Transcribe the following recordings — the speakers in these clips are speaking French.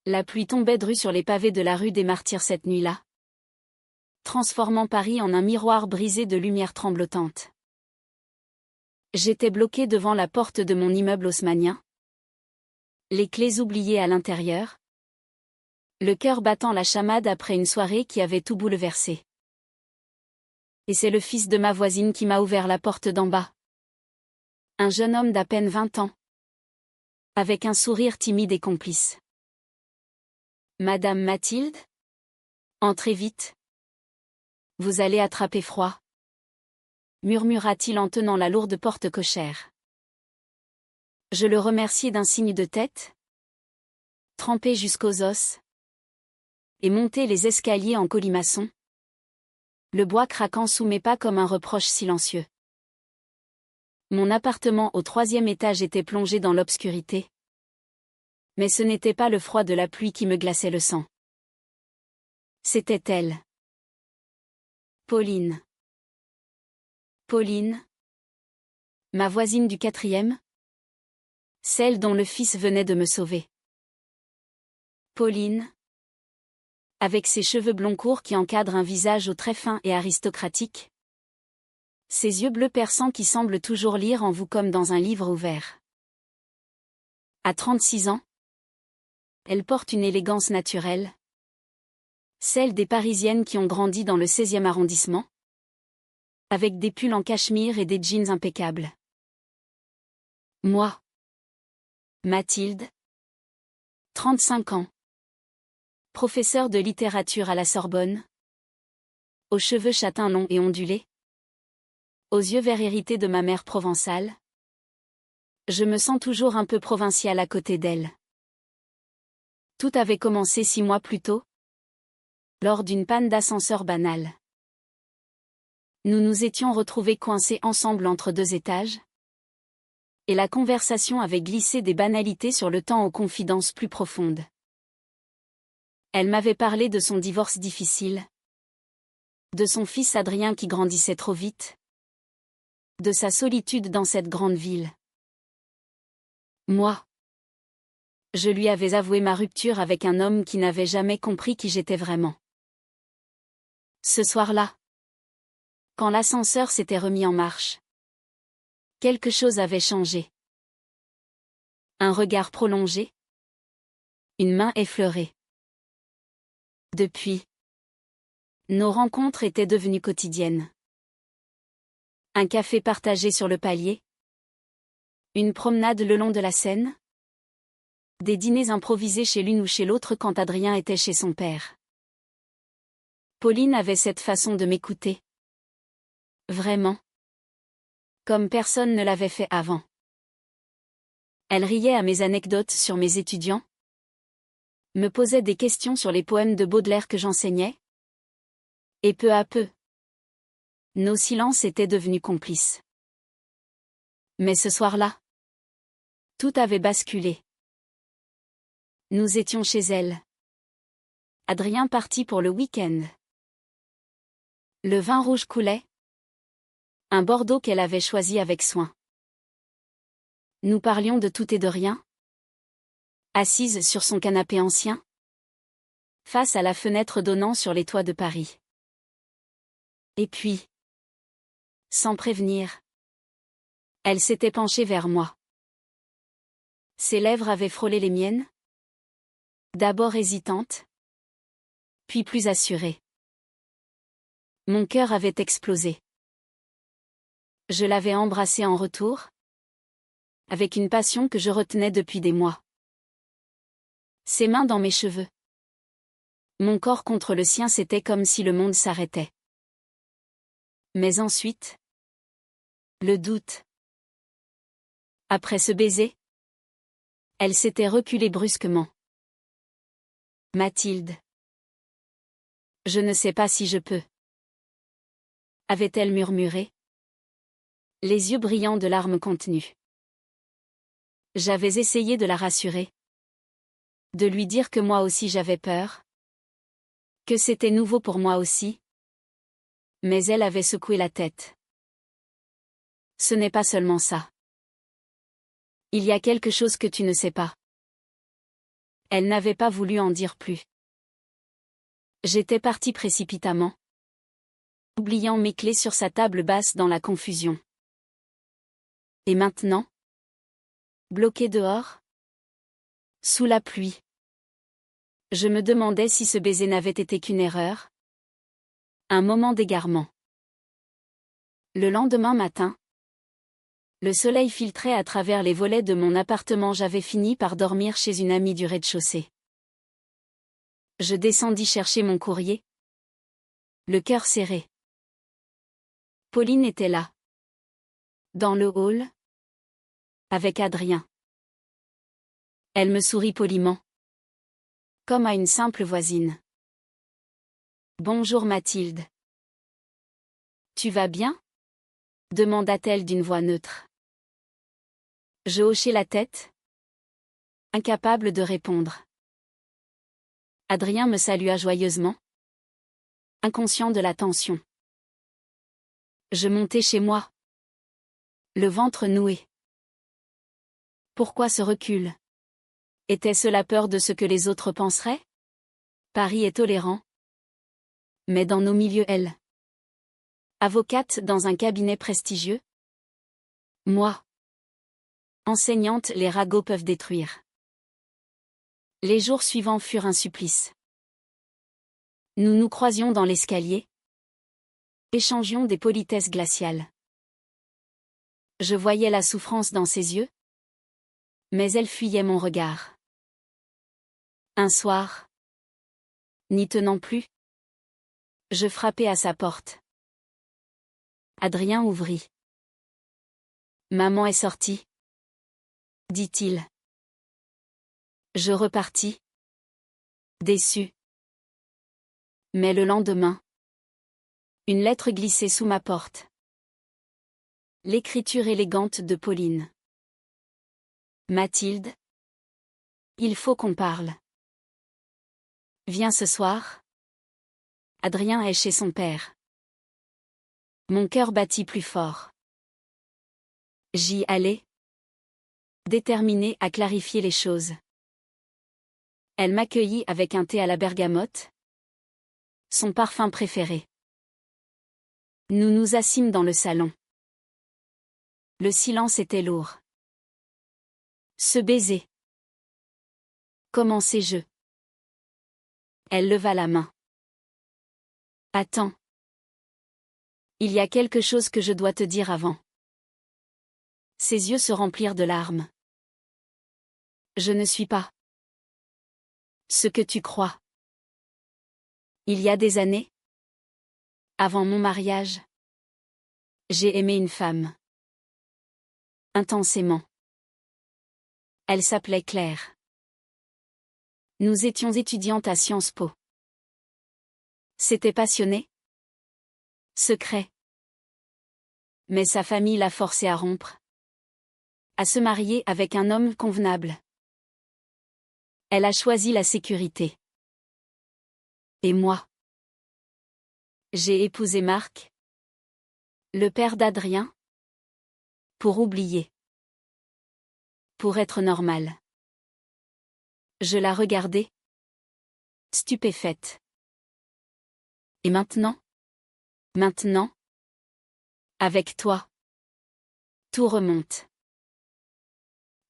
La pluie tombait dru sur les pavés de la rue des Martyrs cette nuit-là, transformant Paris en un miroir brisé de lumière tremblotante. J'étais bloqué devant la porte de mon immeuble haussmannien, les clés oubliées à l'intérieur, le cœur battant la chamade après une soirée qui avait tout bouleversé. Et c'est le fils de ma voisine qui m'a ouvert la porte d'en bas. Un jeune homme d'à peine 20 ans, avec un sourire timide et complice. Madame Mathilde ? Entrez vite. Vous allez attraper froid, murmura-t-il en tenant la lourde porte cochère. Je le remerciai d'un signe de tête, trempé jusqu'aux os, et montai les escaliers en colimaçon, le bois craquant sous mes pas comme un reproche silencieux. Mon appartement au 3e étage était plongé dans l'obscurité. Mais ce n'était pas le froid de la pluie qui me glaçait le sang. C'était elle. Pauline. Pauline. Ma voisine du 4e. Celle dont le fils venait de me sauver. Pauline. Avec ses cheveux blonds courts qui encadrent un visage aux traits fins et aristocratiques. Ses yeux bleus perçants qui semblent toujours lire en vous comme dans un livre ouvert. À 36 ans, elle porte une élégance naturelle. Celle des Parisiennes qui ont grandi dans le 16e arrondissement. Avec des pulls en cachemire et des jeans impeccables. Moi. Mathilde. 35 ans. Professeur de littérature à la Sorbonne. Aux cheveux châtains longs et ondulés. Aux yeux verts hérités de ma mère provençale. Je me sens toujours un peu provinciale à côté d'elle. Tout avait commencé 6 mois plus tôt, lors d'une panne d'ascenseur banale. Nous nous étions retrouvés coincés ensemble entre 2 étages, et la conversation avait glissé des banalités sur le temps aux confidences plus profondes. Elle m'avait parlé de son divorce difficile, de son fils Adrien qui grandissait trop vite, de sa solitude dans cette grande ville. Moi. Je lui avais avoué ma rupture avec un homme qui n'avait jamais compris qui j'étais vraiment. Ce soir-là, quand l'ascenseur s'était remis en marche, quelque chose avait changé. Un regard prolongé, une main effleurée. Depuis, nos rencontres étaient devenues quotidiennes. Un café partagé sur le palier, une promenade le long de la Seine, des dîners improvisés chez l'une ou chez l'autre quand Adrien était chez son père. Pauline avait cette façon de m'écouter. Vraiment. Comme personne ne l'avait fait avant. Elle riait à mes anecdotes sur mes étudiants, me posait des questions sur les poèmes de Baudelaire que j'enseignais. Et peu à peu, nos silences étaient devenus complices. Mais ce soir-là, tout avait basculé. Nous étions chez elle. Adrien parti pour le week-end. Le vin rouge coulait. Un Bordeaux qu'elle avait choisi avec soin. Nous parlions de tout et de rien. Assise sur son canapé ancien, face à la fenêtre donnant sur les toits de Paris. Et puis, sans prévenir, elle s'était penchée vers moi. Ses lèvres avaient frôlé les miennes. D'abord hésitantes, puis plus assurées. Mon cœur avait explosé. Je l'avais embrassée en retour, avec une passion que je retenais depuis des mois. Ses mains dans mes cheveux. Mon corps contre le sien, c'était comme si le monde s'arrêtait. Mais ensuite, le doute. Après ce baiser, elle s'était reculée brusquement. Mathilde. Je ne sais pas si je peux. Avait-elle murmuré, les yeux brillants de larmes contenues. J'avais essayé de la rassurer. De lui dire que moi aussi j'avais peur. Que c'était nouveau pour moi aussi. Mais elle avait secoué la tête. Ce n'est pas seulement ça. Il y a quelque chose que tu ne sais pas. Elle n'avait pas voulu en dire plus. J'étais parti précipitamment, oubliant mes clés sur sa table basse dans la confusion. Et maintenant? Bloqué dehors? Sous la pluie. Je me demandais si ce baiser n'avait été qu'une erreur. Un moment d'égarement. Le lendemain matin, le soleil filtrait à travers les volets de mon appartement. J'avais fini par dormir chez une amie du rez-de-chaussée. Je descendis chercher mon courrier, le cœur serré. Pauline était là, dans le hall, avec Adrien. Elle me sourit poliment, comme à une simple voisine. Bonjour Mathilde. Tu vas bien? Demanda-t-elle d'une voix neutre. Je hochai la tête, incapable de répondre. Adrien me salua joyeusement, inconscient de la tension. Je montai chez moi, le ventre noué. Pourquoi ce recul? Était-ce la peur de ce que les autres penseraient? Paris est tolérant. Mais dans nos milieux, elle. Avocate dans un cabinet prestigieux. Moi. Enseignante, les ragots peuvent détruire. Les jours suivants furent un supplice. Nous nous croisions dans l'escalier. Échangions des politesses glaciales. Je voyais la souffrance dans ses yeux. Mais elle fuyait mon regard. Un soir, n'y tenant plus, je frappai à sa porte. Adrien ouvrit. Maman est sortie, dit-il. Je repartis, déçu. Mais le lendemain, une lettre glissait sous ma porte. L'écriture élégante de Pauline. Mathilde, il faut qu'on parle. Viens ce soir. Adrien est chez son père. Mon cœur battit plus fort. J'y allai, déterminée à clarifier les choses. Elle m'accueillit avec un thé à la bergamote, son parfum préféré. Nous nous assîmes dans le salon. Le silence était lourd. Ce baiser. Comment sais-je? Elle leva la main. Attends. Il y a quelque chose que je dois te dire avant. Ses yeux se remplirent de larmes. Je ne suis pas ce que tu crois. Il y a des années, avant mon mariage, j'ai aimé une femme. Intensément. Elle s'appelait Claire. Nous étions étudiantes à Sciences Po. C'était passionné. Secret. Mais sa famille l'a forcée à rompre. À se marier avec un homme convenable. Elle a choisi la sécurité. Et moi? J'ai épousé Marc, le père d'Adrien, pour oublier. Pour être normal. Je la regardais, stupéfaite. Et maintenant? Maintenant? Avec toi. Tout remonte.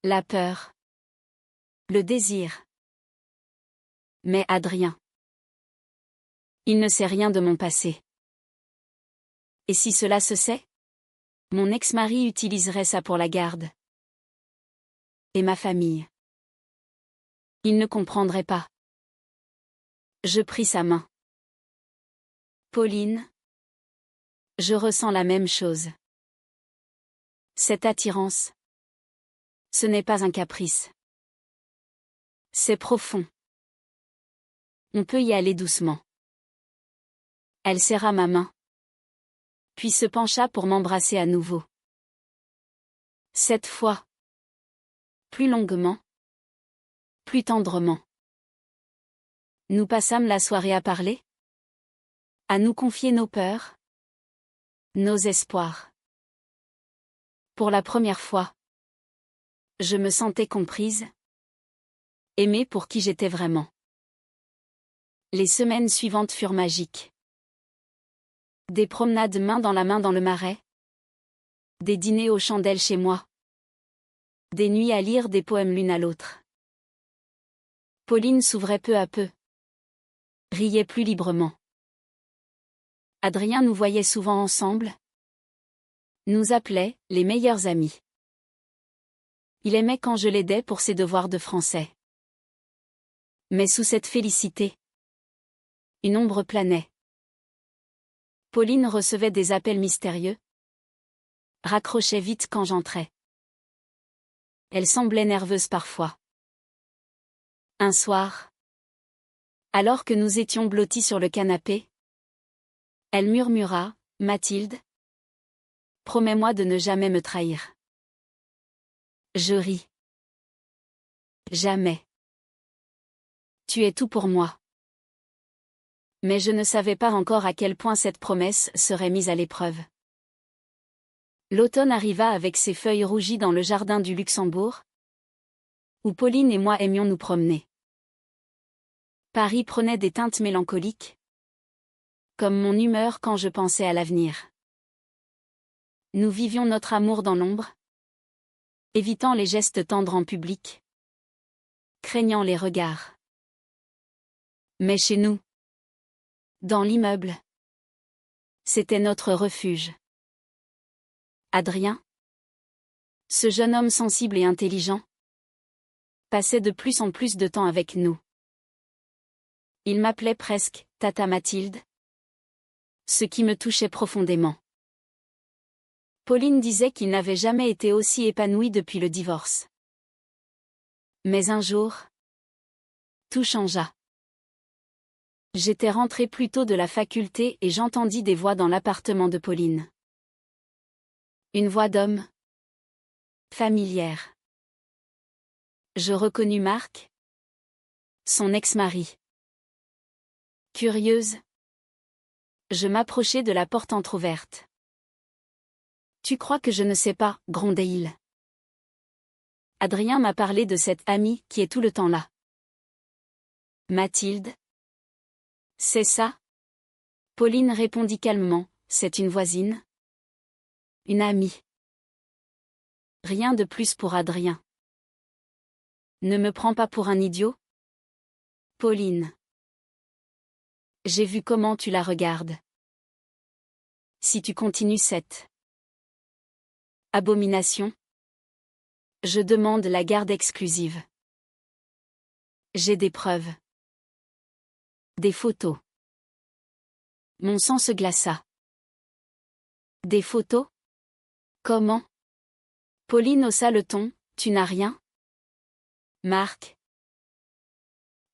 La peur. Le désir. Mais Adrien. Il ne sait rien de mon passé. Et si cela se sait? Mon ex-mari utiliserait ça pour la garde. Et ma famille. Il ne comprendrait pas. Je pris sa main. Pauline. Je ressens la même chose. Cette attirance. Ce n'est pas un caprice. C'est profond. On peut y aller doucement. Elle serra ma main. Puis se pencha pour m'embrasser à nouveau. Cette fois. Plus longuement. Plus tendrement. Nous passâmes la soirée à parler. À nous confier nos peurs. Nos espoirs. Pour la première fois. Je me sentais comprise. Aimer pour qui j'étais vraiment. Les semaines suivantes furent magiques. Des promenades main dans la main dans le marais. Des dîners aux chandelles chez moi. Des nuits à lire des poèmes l'une à l'autre. Pauline s'ouvrait peu à peu. Riait plus librement. Adrien nous voyait souvent ensemble. Nous appelait les meilleurs amis. Il aimait quand je l'aidais pour ses devoirs de français. Mais sous cette félicité, une ombre planait. Pauline recevait des appels mystérieux. Raccrochait vite quand j'entrais. Elle semblait nerveuse parfois. Un soir, alors que nous étions blottis sur le canapé, elle murmura, « Mathilde, promets-moi de ne jamais me trahir. » Je ris. Jamais. Tu es tout pour moi. Mais je ne savais pas encore à quel point cette promesse serait mise à l'épreuve. L'automne arriva avec ses feuilles rougies dans le jardin du Luxembourg, où Pauline et moi aimions nous promener. Paris prenait des teintes mélancoliques, comme mon humeur quand je pensais à l'avenir. Nous vivions notre amour dans l'ombre, évitant les gestes tendres en public, craignant les regards. Mais chez nous, dans l'immeuble, c'était notre refuge. Adrien, ce jeune homme sensible et intelligent, passait de plus en plus de temps avec nous. Il m'appelait presque « Tata Mathilde », ce qui me touchait profondément. Pauline disait qu'il n'avait jamais été aussi épanoui depuis le divorce. Mais un jour, tout changea. J'étais rentrée plus tôt de la faculté et j'entendis des voix dans l'appartement de Pauline. Une voix d'homme. Familière. Je reconnus Marc, son ex-mari. Curieuse, je m'approchai de la porte entr'ouverte. « Tu crois que je ne sais pas ?» grondait-il. Adrien m'a parlé de cette amie qui est tout le temps là. Mathilde. C'est ça? Pauline répondit calmement, c'est une voisine. Une amie. Rien de plus pour Adrien. Ne me prends pas pour un idiot? Pauline. J'ai vu comment tu la regardes. Si tu continues cette abomination, je demande la garde exclusive. J'ai des preuves. Des photos. Mon sang se glaça. Des photos? Comment? Pauline haussa le ton, tu n'as rien? Marc.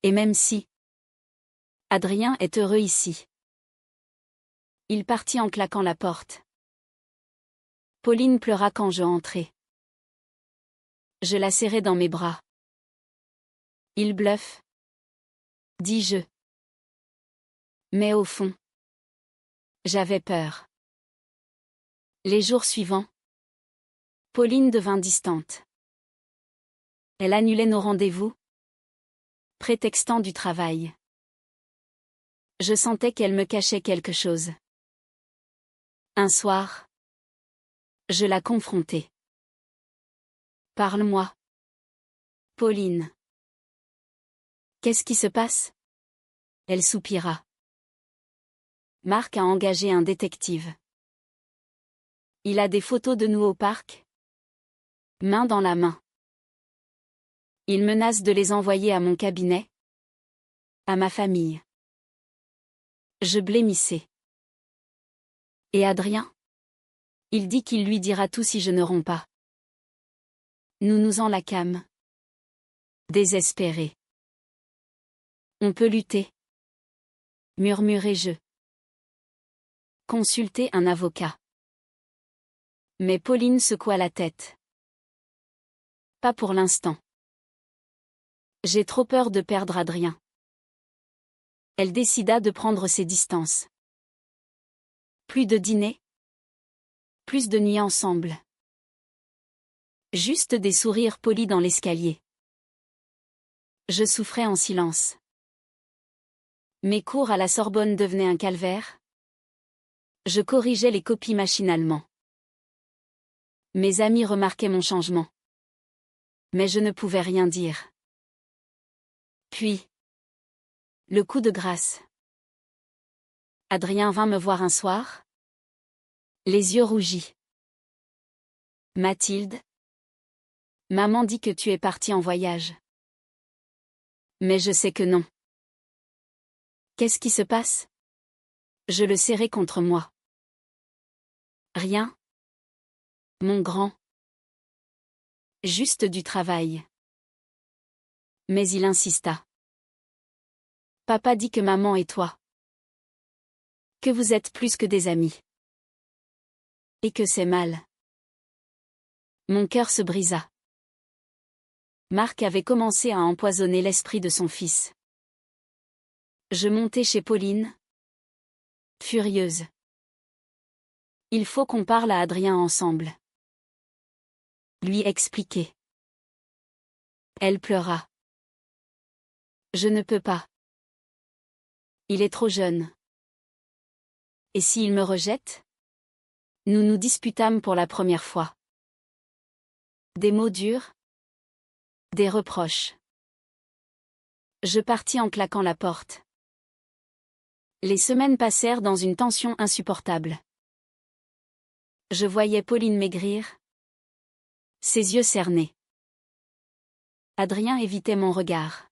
Et même si. Adrien est heureux ici. Il partit en claquant la porte. Pauline pleura quand je entrai. Je la serrai dans mes bras. Il bluffe, dis-je. Mais au fond, j'avais peur. Les jours suivants, Pauline devint distante. Elle annulait nos rendez-vous, prétextant du travail. Je sentais qu'elle me cachait quelque chose. Un soir, je la confrontai. Parle-moi. Pauline. Qu'est-ce qui se passe? Elle soupira. Marc a engagé un détective. Il a des photos de nous au parc? Main dans la main. Il menace de les envoyer à mon cabinet. À ma famille. Je blêmissais. Et Adrien? Il dit qu'il lui dira tout si je ne romps pas. Nous nous enlaquâmes. Désespérés. On peut lutter. Murmurai-je. Consulter un avocat. Mais Pauline secoua la tête. Pas pour l'instant. J'ai trop peur de perdre Adrien. Elle décida de prendre ses distances. Plus de dîner. Plus de nuits ensemble. Juste des sourires polis dans l'escalier. Je souffrais en silence. Mes cours à la Sorbonne devenaient un calvaire. Je corrigeais les copies machinalement. Mes amis remarquaient mon changement. Mais je ne pouvais rien dire. Puis, le coup de grâce. Adrien vint me voir un soir, les yeux rougis. Mathilde, maman dit que tu es partie en voyage. Mais je sais que non. Qu'est-ce qui se passe? Je le serrai contre moi. Rien. Mon grand. Juste du travail. Mais il insista. Papa dit que maman et toi. Que vous êtes plus que des amis. Et que c'est mal. Mon cœur se brisa. Marc avait commencé à empoisonner l'esprit de son fils. Je montai chez Pauline. Furieuse. Il faut qu'on parle à Adrien ensemble. Lui expliquer. Elle pleura. Je ne peux pas. Il est trop jeune. Et s'il me rejette? Nous nous disputâmes pour la première fois. Des mots durs. Des reproches. Je partis en claquant la porte. Les semaines passèrent dans une tension insupportable. Je voyais Pauline maigrir. Ses yeux cernés. Adrien évitait mon regard.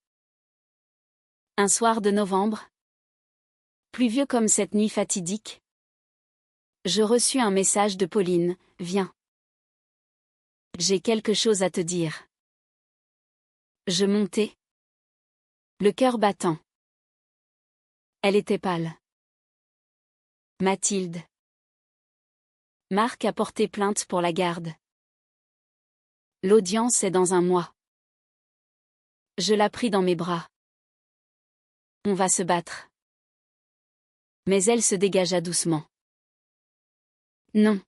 Un soir de novembre, pluvieux comme cette nuit fatidique, je reçus un message de Pauline, « Viens. J'ai quelque chose à te dire. » Je montai. Le cœur battant. Elle était pâle. Mathilde. Marc a porté plainte pour la garde. L'audience est dans un mois. Je la pris dans mes bras. On va se battre. Mais elle se dégagea doucement. Non.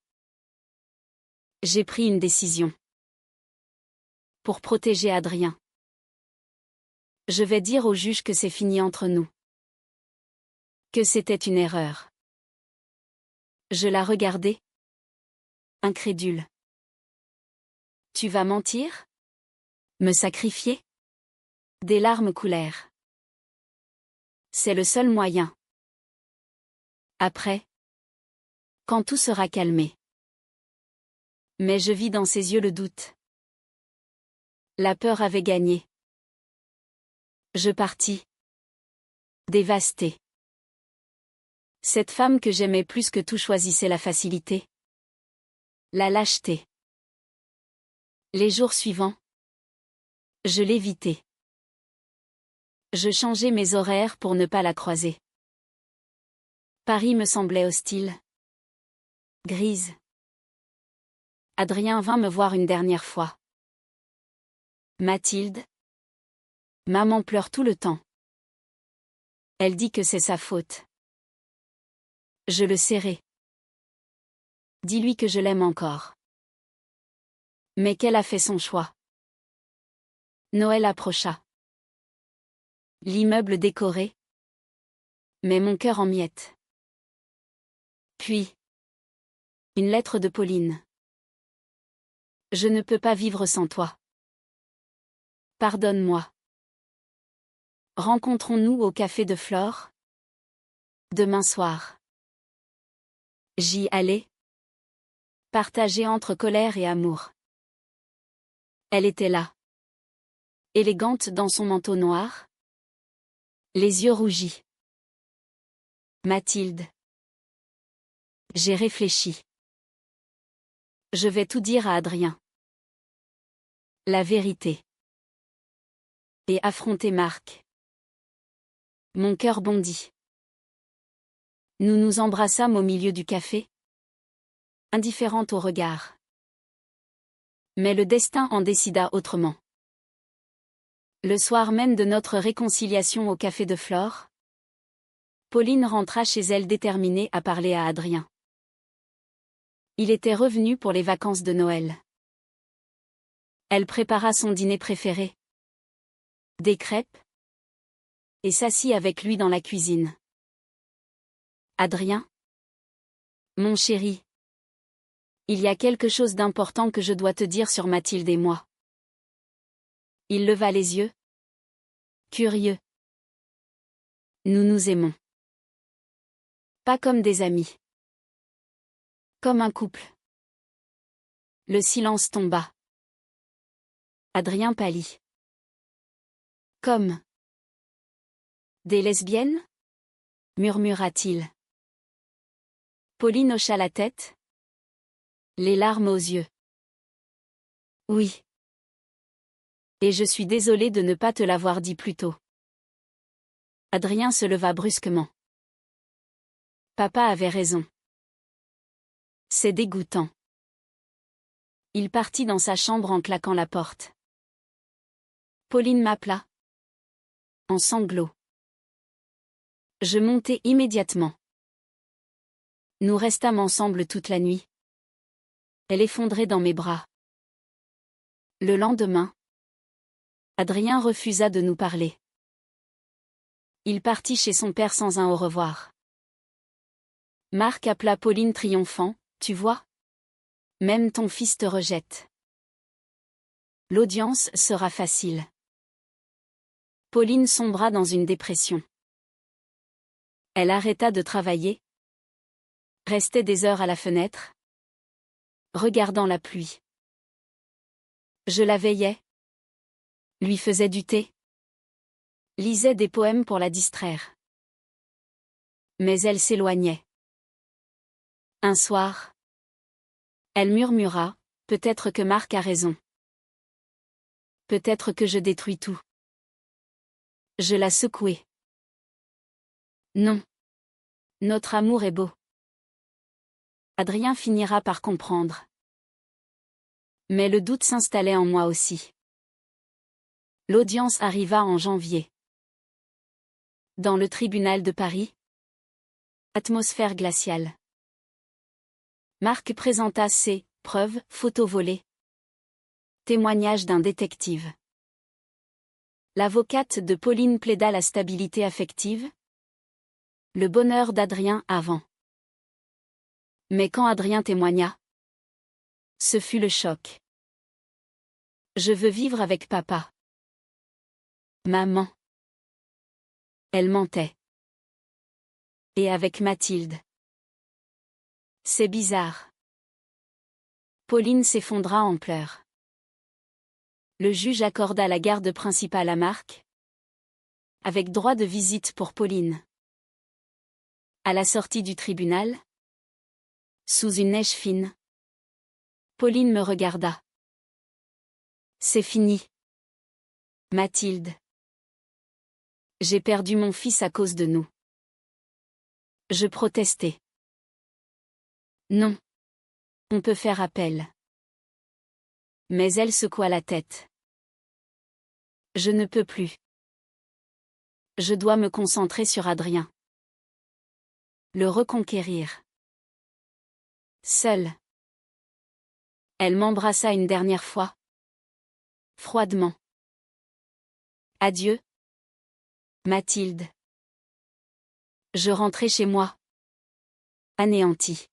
J'ai pris une décision. Pour protéger Adrien. Je vais dire au juge que c'est fini entre nous. Que c'était une erreur. Je la regardai. Incrédule. Tu vas mentir? Me sacrifier? Des larmes coulèrent. C'est le seul moyen. Après. Quand tout sera calmé. Mais je vis dans ses yeux le doute. La peur avait gagné. Je partis. Dévastée. Cette femme que j'aimais plus que tout choisissait la facilité. La lâcheté. Les jours suivants. Je l'évitais. Je changeais mes horaires pour ne pas la croiser. Paris me semblait hostile. Grise. Adrien vint me voir une dernière fois. Mathilde. Maman pleure tout le temps. Elle dit que c'est sa faute. Je le serrai. Dis-lui que je l'aime encore. Mais qu'elle a fait son choix. Noël approcha. L'immeuble décoré. Mais mon cœur en miettes. Puis. Une lettre de Pauline. Je ne peux pas vivre sans toi. Pardonne-moi. Rencontrons-nous au café de Flore. Demain soir. J'y allais. Partagé entre colère et amour. Elle était là. Élégante dans son manteau noir. Les yeux rougis. Mathilde. J'ai réfléchi. Je vais tout dire à Adrien. La vérité. Et affronter Marc. Mon cœur bondit. Nous nous embrassâmes au milieu du café. Indifférente au regard. Mais le destin en décida autrement. Le soir même de notre réconciliation au café de Flore, Pauline rentra chez elle déterminée à parler à Adrien. Il était revenu pour les vacances de Noël. Elle prépara son dîner préféré. des crêpes et s'assit avec lui dans la cuisine. Adrien? Mon chéri. Il y a quelque chose d'important que je dois te dire sur Mathilde et moi. Il leva les yeux. Curieux. Nous nous aimons. Pas comme des amis. Comme un couple. Le silence tomba. Adrien pâlit. Comme des lesbiennes? Murmura-t-il. Pauline hocha la tête. Les larmes aux yeux. Oui. Et je suis désolée de ne pas te l'avoir dit plus tôt. Adrien se leva brusquement. Papa avait raison. C'est dégoûtant. Il partit dans sa chambre en claquant la porte. Pauline m'appela. En sanglots. Je montai immédiatement. Nous restâmes ensemble toute la nuit. Elle effondrait dans mes bras. Le lendemain, Adrien refusa de nous parler. Il partit chez son père sans un au revoir. Marc appela Pauline triomphant, tu vois? Même ton fils te rejette. L'audience sera facile. Pauline sombra dans une dépression. Elle arrêta de travailler. Restait des heures à la fenêtre. Regardant la pluie. Je la veillais. Lui faisais du thé. Lisais des poèmes pour la distraire. Mais elle s'éloignait. Un soir. Elle murmura, peut-être que Marc a raison. Peut-être que je détruis tout. Je la secouai. Non. Notre amour est beau. Adrien finira par comprendre. Mais le doute s'installait en moi aussi. L'audience arriva en janvier. Dans le tribunal de Paris. Atmosphère glaciale. Marc présenta ses preuves, photos volées. Témoignage d'un détective. L'avocate de Pauline plaida la stabilité affective. Le bonheur d'Adrien avant. Mais quand Adrien témoigna, ce fut le choc. Je veux vivre avec papa. Maman. Elle mentait. Et avec Mathilde. C'est bizarre. Pauline s'effondra en pleurs. Le juge accorda la garde principale à Marc. Avec droit de visite pour Pauline. À la sortie du tribunal. Sous une neige fine. Pauline me regarda. C'est fini. Mathilde. J'ai perdu mon fils à cause de nous. Je protestai. Non. On peut faire appel. Mais elle secoua la tête. Je ne peux plus. Je dois me concentrer sur Adrien. Le reconquérir. Seule. Elle m'embrassa une dernière fois. Froidement. Adieu. Mathilde. Je rentrai chez moi. Anéanti.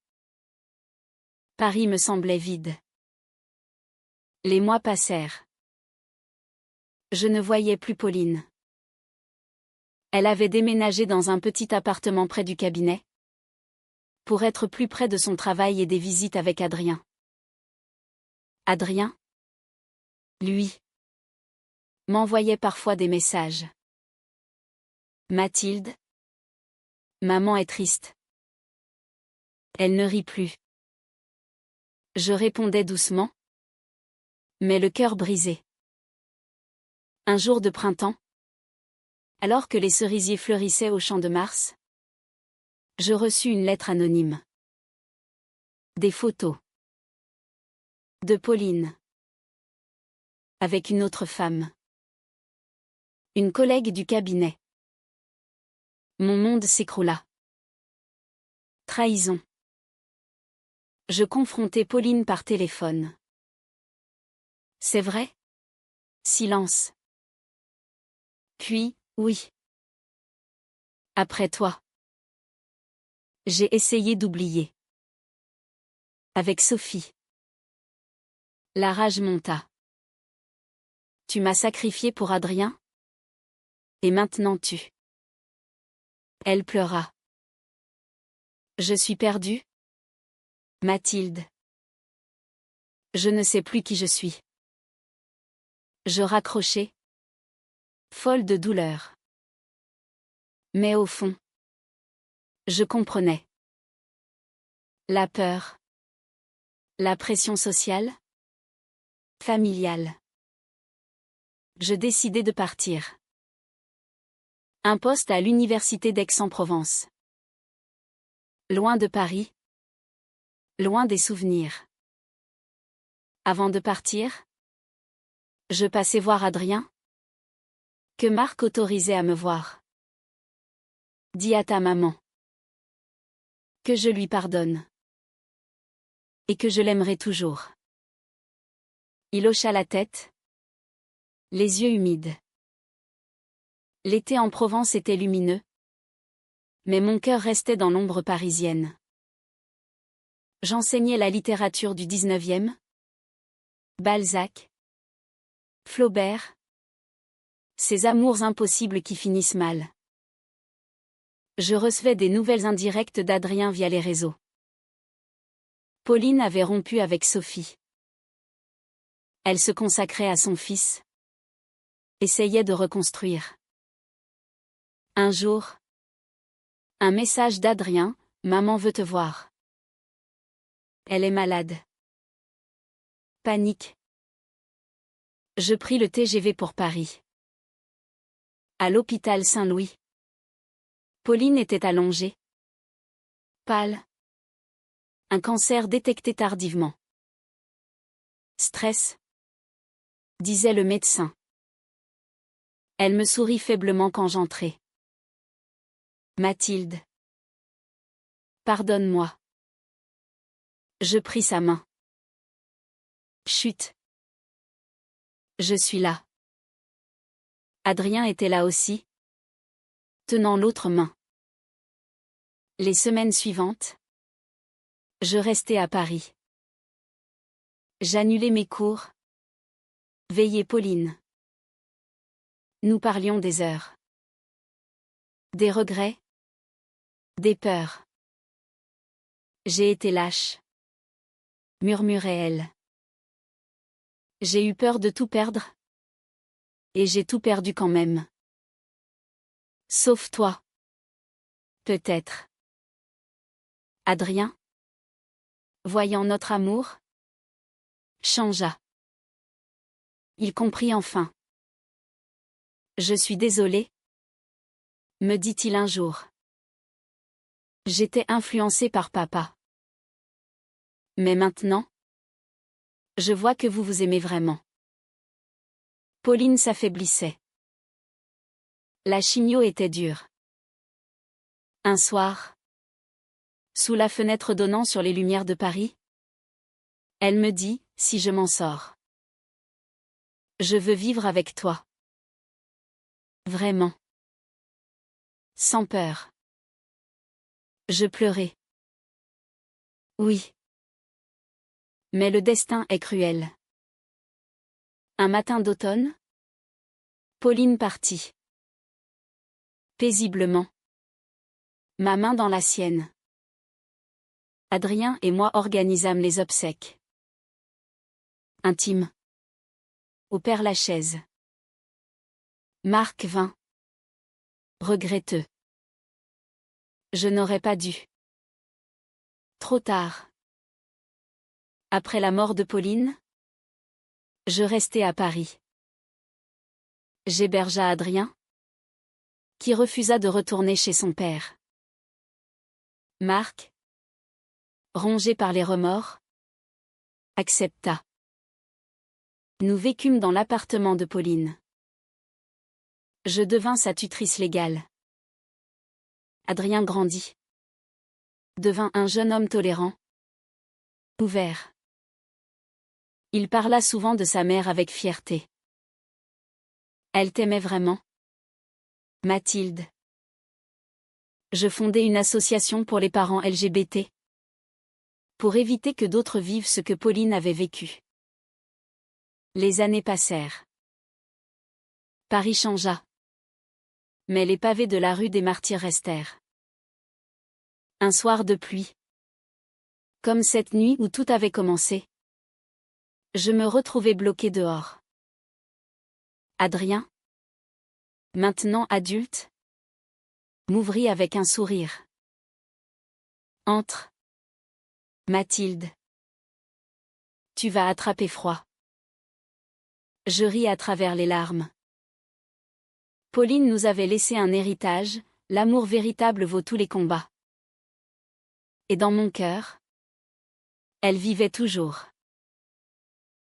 Paris me semblait vide. Les mois passèrent. Je ne voyais plus Pauline. Elle avait déménagé dans un petit appartement près du cabinet. Pour être plus près de son travail et des visites avec Adrien. Adrien? Lui. M'envoyait parfois des messages. Mathilde? Maman est triste. Elle ne rit plus. Je répondais doucement. Mais le cœur brisé. Un jour de printemps. Alors que les cerisiers fleurissaient au champ de Mars. Je reçus une lettre anonyme. Des photos. De Pauline. Avec une autre femme. Une collègue du cabinet. Mon monde s'écroula. Trahison. Je confrontai Pauline par téléphone. C'est vrai? Silence. Puis, oui. Après toi. J'ai essayé d'oublier. Avec Sophie. La rage monta. Tu m'as sacrifié pour Adrien? Et maintenant tu. Elle pleura. Je suis perdue? Mathilde. Je ne sais plus qui je suis. Je raccrochai. Folle de douleur. Mais au fond. Je comprenais. La peur. La pression sociale. Familiale. Je décidai de partir. Un poste à l'université d'Aix-en-Provence. Loin de Paris. Loin des souvenirs. Avant de partir, je passais voir Adrien. Que Marc autorisait à me voir. Dis à ta maman. Que je lui pardonne. Et que je l'aimerai toujours. Il hocha la tête. Les yeux humides. L'été en Provence était lumineux. Mais mon cœur restait dans l'ombre parisienne. J'enseignais la littérature du 19e. Balzac. Flaubert. Ces amours impossibles qui finissent mal. Je recevais des nouvelles indirectes d'Adrien via les réseaux. Pauline avait rompu avec Sophie. Elle se consacrait à son fils. Essayait de reconstruire. Un jour. Un message d'Adrien, maman veut te voir. Elle est malade. Panique. Je pris le TGV pour Paris. À l'hôpital Saint-Louis. Pauline était allongée. Pâle. Un cancer détecté tardivement. Stress, disait le médecin. Elle me sourit faiblement quand j'entrai. Mathilde. Pardonne-moi. Je pris sa main. Chut. Je suis là. Adrien était là aussi. Tenant l'autre main. Les semaines suivantes. Je restais à Paris. J'annulais mes cours. Veillais Pauline. Nous parlions des heures. Des regrets. Des peurs. J'ai été lâche. Murmurait elle. J'ai eu peur de tout perdre. Et j'ai tout perdu quand même. Sauf toi. Peut-être. Adrien, voyant notre amour, changea. Il comprit enfin. Je suis désolé, me dit-il un jour. J'étais influencé par papa. Mais maintenant, je vois que vous vous aimez vraiment. Pauline s'affaiblissait. La chimio était dure. Un soir, sous la fenêtre donnant sur les lumières de Paris, elle me dit, si je m'en sors. Je veux vivre avec toi. Vraiment. Sans peur. Je pleurais. Oui. Mais le destin est cruel. Un matin d'automne, Pauline partit. Paisiblement. Ma main dans la sienne. Adrien et moi organisâmes les obsèques. Intime. Au Père-Lachaise. Marc vint. Regretteux. Je n'aurais pas dû. Trop tard. Après la mort de Pauline, je restai à Paris. J'hébergea Adrien, qui refusa de retourner chez son père. Marc, rongé par les remords, accepta. Nous vécûmes dans l'appartement de Pauline. Je devins sa tutrice légale. Adrien grandit. Devint un jeune homme tolérant. Ouvert. Il parla souvent de sa mère avec fierté. Elle t'aimait vraiment? Mathilde. Je fondais une association pour les parents LGBT. Pour éviter que d'autres vivent ce que Pauline avait vécu. Les années passèrent. Paris changea. Mais les pavés de la rue des Martyrs restèrent. Un soir de pluie. Comme cette nuit où tout avait commencé. Je me retrouvais bloqué dehors. Adrien, maintenant adulte, m'ouvrit avec un sourire. Entre. Mathilde. Tu vas attraper froid. Je ris à travers les larmes. Pauline nous avait laissé un héritage, l'amour véritable vaut tous les combats. Et dans mon cœur, elle vivait toujours.